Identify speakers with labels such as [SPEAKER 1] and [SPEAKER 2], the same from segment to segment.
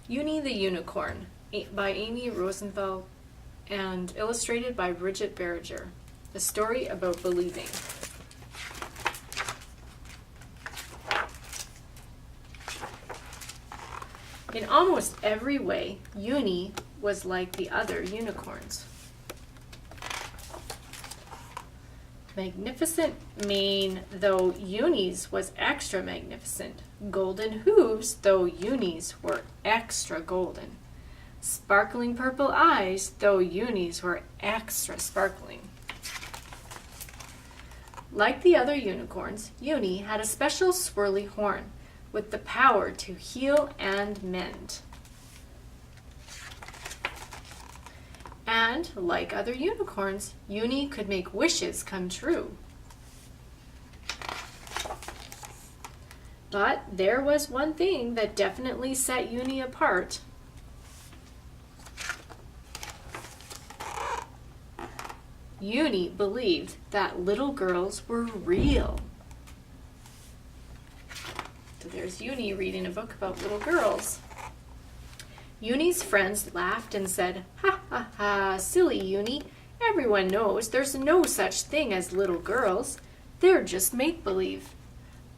[SPEAKER 1] Uni the Unicorn by Amy Rosenthal and illustrated by Bridget Berger. A story about believing. In almost every way, Uni was like the other unicorns. Magnificent mane, though Uni's was extra magnificent. Golden hooves, though Uni's were extra golden. Sparkling purple eyes, though Uni's were extra sparkling. Like the other unicorns, Uni had a special swirly horn with the power to heal and mend. And like other unicorns, Uni could make wishes come true. But there was one thing that definitely set Uni apart. Uni believed that little girls were real. So there's Uni reading a book about little girls. Uni's friends laughed and said, "Ha ha ha, silly Uni. Everyone knows there's no such thing as little girls. They're just make-believe."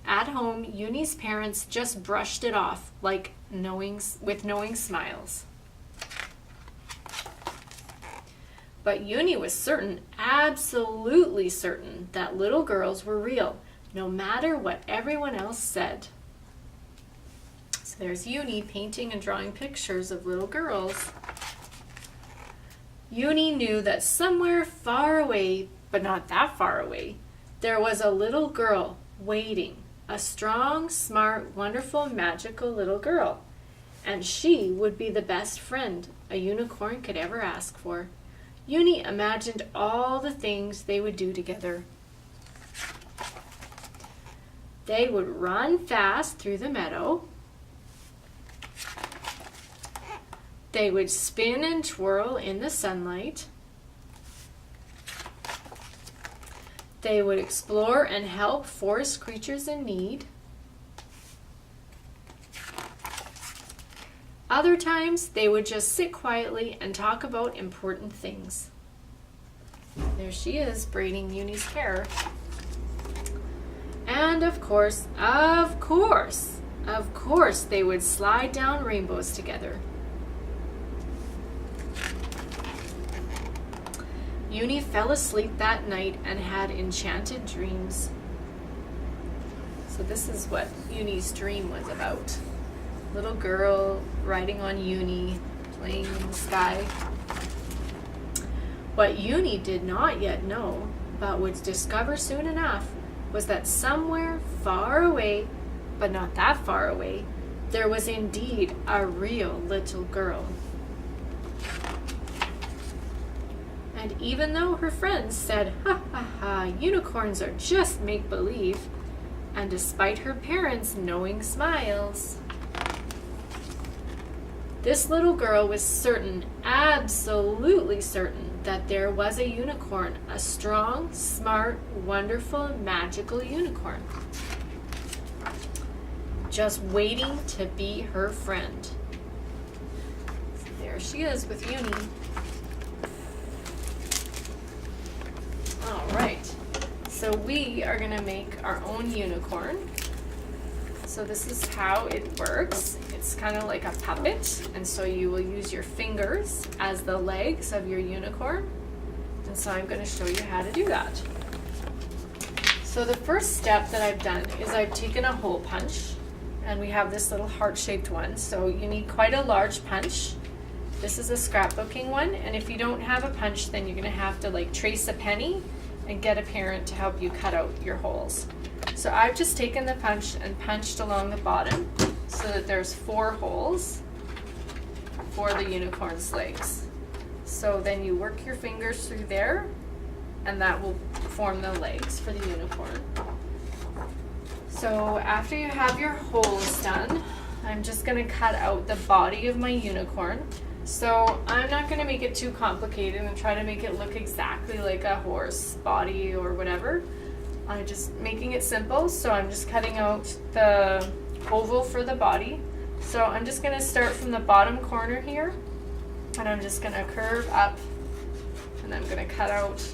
[SPEAKER 1] At home, Uni's parents just brushed it off like with knowing smiles. But Uni was certain, absolutely certain, that little girls were real, no matter what everyone else said. So there's Uni painting and drawing pictures of little girls. Uni knew that somewhere far away, but not that far away, there was a little girl waiting, a strong, smart, wonderful, magical little girl. And she would be the best friend a unicorn could ever ask for. Uni imagined all the things they would do together. They would run fast through the meadow. They would spin and twirl in the sunlight. They would explore and help forest creatures in need. Other times, they would just sit quietly and talk about important things. There she is, braiding Uni's hair. And of course, they would slide down rainbows together. Uni fell asleep that night and had enchanted dreams. So this is what Uni's dream was about. Little girl riding on Uni, playing in the sky. What Uni did not yet know, but would discover soon enough, was that somewhere far away, but not that far away, there was indeed a real little girl. And even though her friends said, "Ha ha ha, unicorns are just make-believe," and despite her parents' knowing smiles, this little girl was certain, absolutely certain, that there was a unicorn, a strong, smart, wonderful, magical unicorn, just waiting to be her friend. There she is with Uni. All right, so we are going to make our own unicorn. So this is how it works. It's kind of like a puppet, and so you will use your fingers as the legs of your unicorn. And so I'm going to show you how to do that. So the first step that I've done is I've taken a hole punch, and we have this little heart-shaped one. So you need quite a large punch. This is a scrapbooking one, and if you don't have a punch, then you're going to have to like trace a penny and get a parent to help you cut out your holes. So I've just taken the punch and punched along the bottom so that there's 4 holes for the unicorn's legs. So then you work your fingers through there, and that will form the legs for the unicorn. So after you have your holes done, I'm just going to cut out the body of my unicorn. So I'm not going to make it too complicated and try to make it look exactly like a horse body or whatever. I'm just making it simple, so I'm just cutting out the oval for the body, So I'm just going to start from the bottom corner here, and I'm just going to curve up, and I'm going to cut out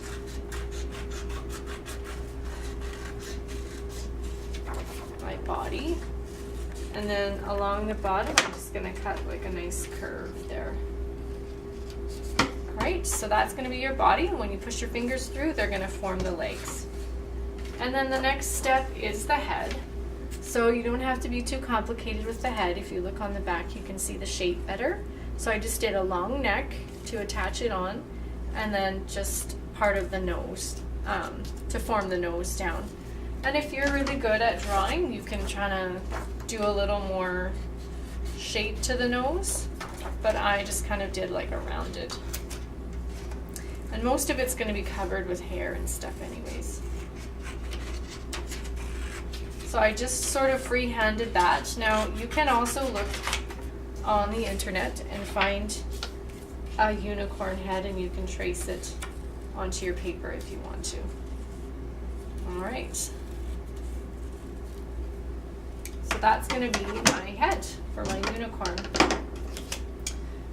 [SPEAKER 1] my body. And then along the bottom, I'm just going to cut like a nice curve there. Right, so that's going to be your body. When you push your fingers through, they're going to form the legs. And then the next step is the head. So you don't have to be too complicated with the head. If you look on the back, you can see the shape better. So I just did a long neck to attach it on, and then just part of the nose to form the nose down. And if you're really good at drawing, you can try to do a little more shape to the nose, but I just kind of did like a rounded. And most of it's going to be covered with hair and stuff anyways. So I just sort of free-handed that. Now you can also look on the internet and find a unicorn head, and you can trace it onto your paper if you want to. All right. So that's going to be my head for my unicorn.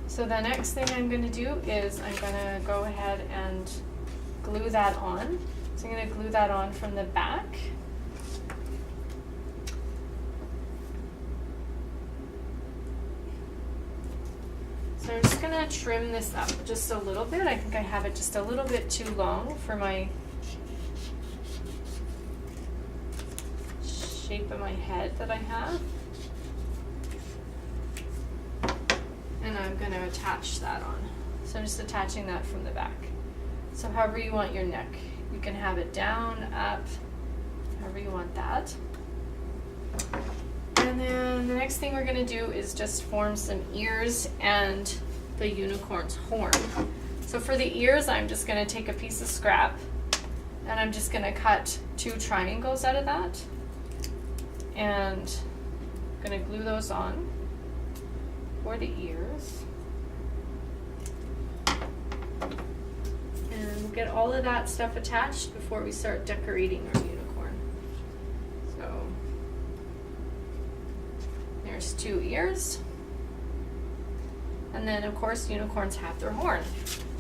[SPEAKER 1] So the next thing I'm going to do is I'm going to go ahead and glue that on. So I'm going to glue that on from the back. So I'm just going to trim this up just a little bit. I think I have it just a little bit too long for my shape of my head that I have. And I'm going to attach that on. So I'm just attaching that from the back. So however you want your neck. You can have it down, up, however you want that. And then the next thing we're going to do is just form some ears and the unicorn's horn. So for the ears, I'm just going to take a piece of scrap, and I'm just going to cut 2 triangles out of that, and I'm going to glue those on for the ears. And we'll get all of that stuff attached before we start decorating our unicorn. So there's 2 ears. And then of course unicorns have their horn.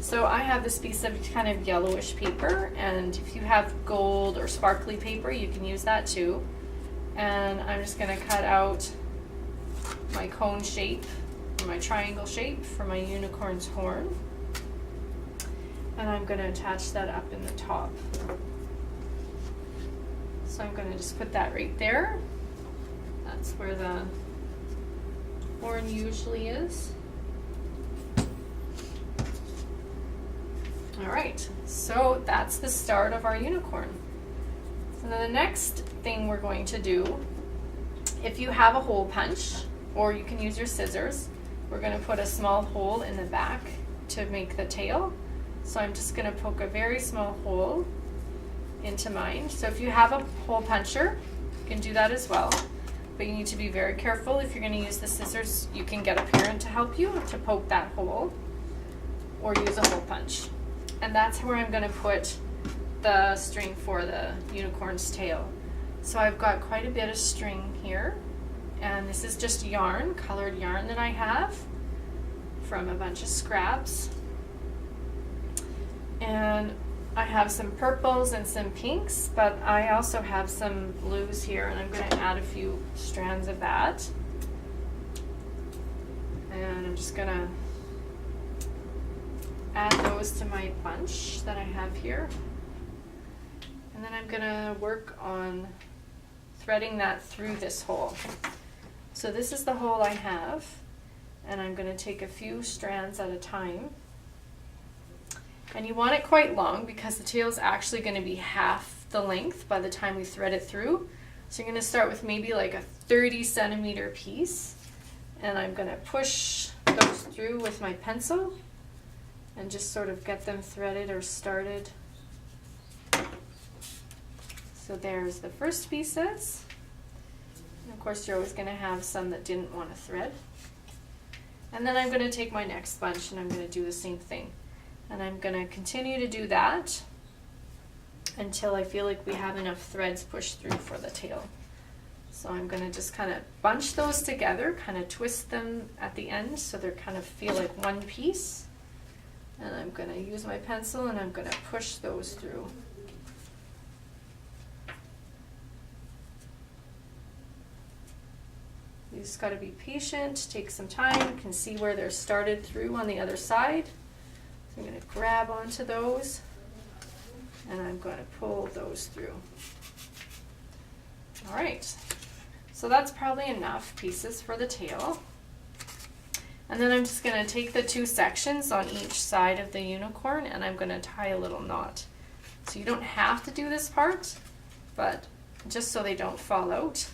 [SPEAKER 1] So I have this piece of kind of yellowish paper, and if you have gold or sparkly paper, you can use that too. And I'm just going to cut out my cone shape, or my triangle shape for my unicorn's horn. And I'm going to attach that up in the top. So I'm going to just put that right there. That's where the horn usually is. All right, so that's the start of our unicorn. So then the next thing we're going to do, if you have a hole punch, or you can use your scissors, we're going to put a small hole in the back to make the tail. So I'm just going to poke a very small hole into mine. So if you have a hole puncher, you can do that as well. But you need to be very careful. If you're going to use the scissors, you can get a parent to help you to poke that hole, or use a hole punch. And that's where I'm going to put the string for the unicorn's tail. So I've got quite a bit of string here, and this is just yarn, colored yarn that I have from a bunch of scraps. And I have some purples and some pinks, but I also have some blues here, and I'm going to add a few strands of that. And I'm just going to add those to my bunch that I have here. And then I'm going to work on threading that through this hole. So this is the hole I have, and I'm going to take a few strands at a time. And you want it quite long because the tail is actually going to be half the length by the time we thread it through. So you're going to start with maybe like a 30-centimeter piece, and I'm going to push those through with my pencil and just sort of get them threaded or started. So there's the first pieces. And of course you're always going to have some that didn't want to thread. And then I'm going to take my next bunch and I'm going to do the same thing. And I'm going to continue to do that until I feel like we have enough threads pushed through for the tail. So I'm going to just kind of bunch those together, kind of twist them at the end so they kind of feel like one piece. And I'm going to use my pencil and I'm going to push those through. You just got to be patient, take some time. You can see where they're started through on the other side. So I'm going to grab onto those and I'm going to pull those through. All right. So that's probably enough pieces for the tail. And then I'm just going to take the two sections on each side of the unicorn and I'm going to tie a little knot. So you don't have to do this part, but just so they don't fall out,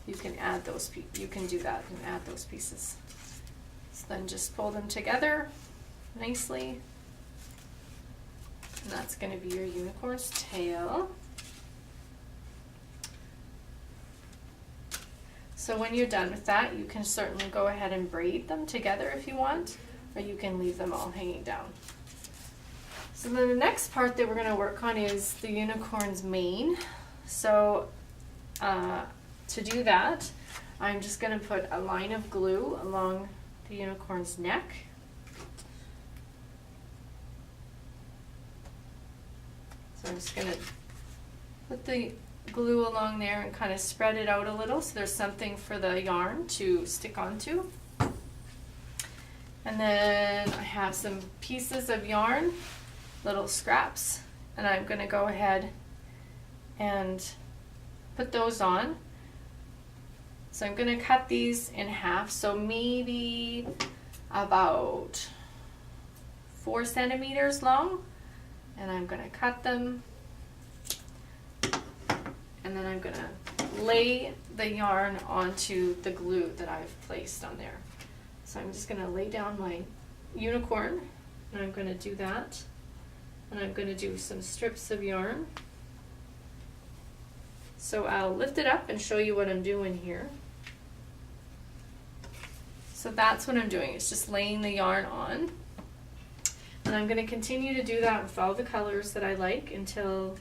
[SPEAKER 1] you can add those. You can do that and add those pieces. So then just pull them together nicely, and that's going to be your unicorn's tail. So when you're done with that, you can certainly go ahead and braid them together if you want, or you can leave them all hanging down. So then the next part that we're going to work on is the unicorn's mane. So to do that, I'm just going to put a line of glue along the unicorn's neck. So I'm just going to put the glue along there and kind of spread it out a little so there's something for the yarn to stick onto. And then I have some pieces of yarn, little scraps, and I'm going to go ahead and put those on. So I'm going to cut these in half, so maybe about 4 centimeters long, and I'm going to cut them. And then I'm going to lay the yarn onto the glue that I've placed on there. So I'm just going to lay down my unicorn, and I'm going to do that. And I'm going to do some strips of yarn. So I'll lift it up and show you what I'm doing here. So that's what I'm doing. It's just laying the yarn on. And I'm going to continue to do that with all the colors that I like until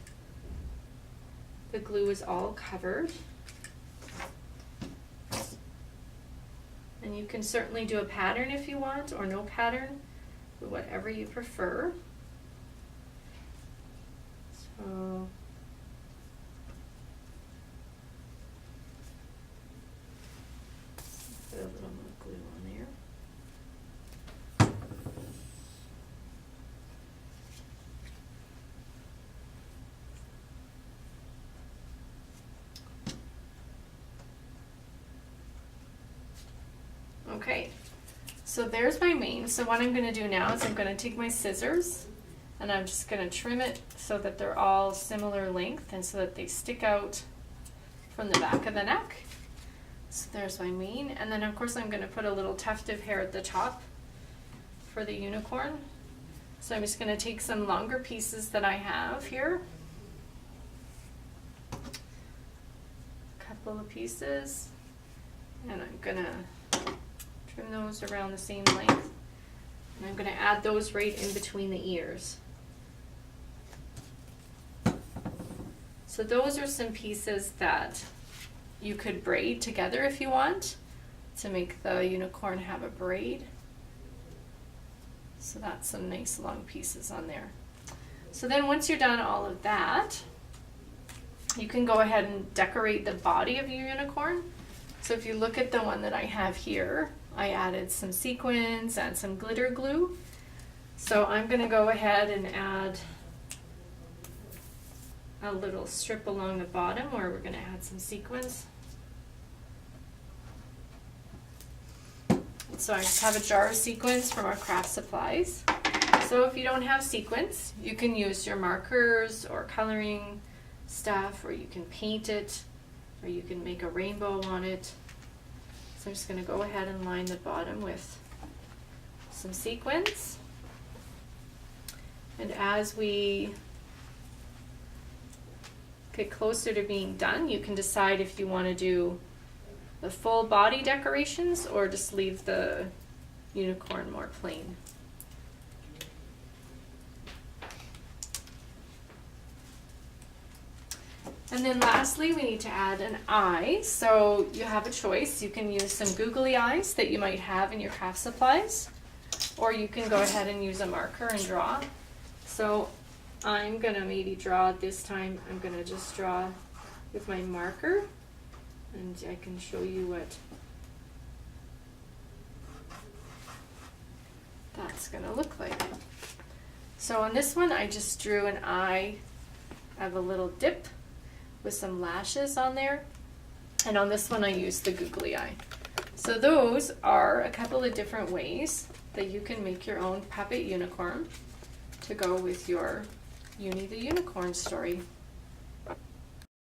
[SPEAKER 1] the glue is all covered. And you can certainly do a pattern if you want, or no pattern, but whatever you prefer. So put a little more glue on there. Okay, so there's my mane. So what I'm going to do now is I'm going to take my scissors and I'm just going to trim it so that they're all similar length and so that they stick out from the back of the neck. So there's my mane, and then of course I'm going to put a little tuft of hair at the top for the unicorn. So I'm just going to take some longer pieces that I have here, a couple of pieces, and I'm going to trim those around the same length, and I'm going to add those right in between the ears. So those are some pieces that you could braid together if you want to make the unicorn have a braid. So that's some nice long pieces on there. So then once you're done all of that, you can go ahead and decorate the body of your unicorn. So if you look at the one that I have here, I added some sequins and some glitter glue. So I'm going to go ahead and add a little strip along the bottom where we're going to add some sequins. So I just have a jar of sequins from our craft supplies. So if you don't have sequins, you can use your markers or coloring stuff, or you can paint it, or you can make a rainbow on it. So I'm just going to go ahead and line the bottom with some sequins. And as we get closer to being done, you can decide if you want to do the full body decorations or just leave the unicorn more plain. And then lastly, we need to add an eye. So you have a choice. You can use some googly eyes that you might have in your craft supplies, or you can go ahead and use a marker and draw. So I'm gonna maybe draw this time. I'm gonna just draw with my marker, and I can show you what that's gonna look like. So on this one, I just drew an eye of a little dip with some lashes on there. And on this one, I used the googly eye. So those are a couple of different ways that you can make your own puppet unicorn to go with your Uni the Unicorn story.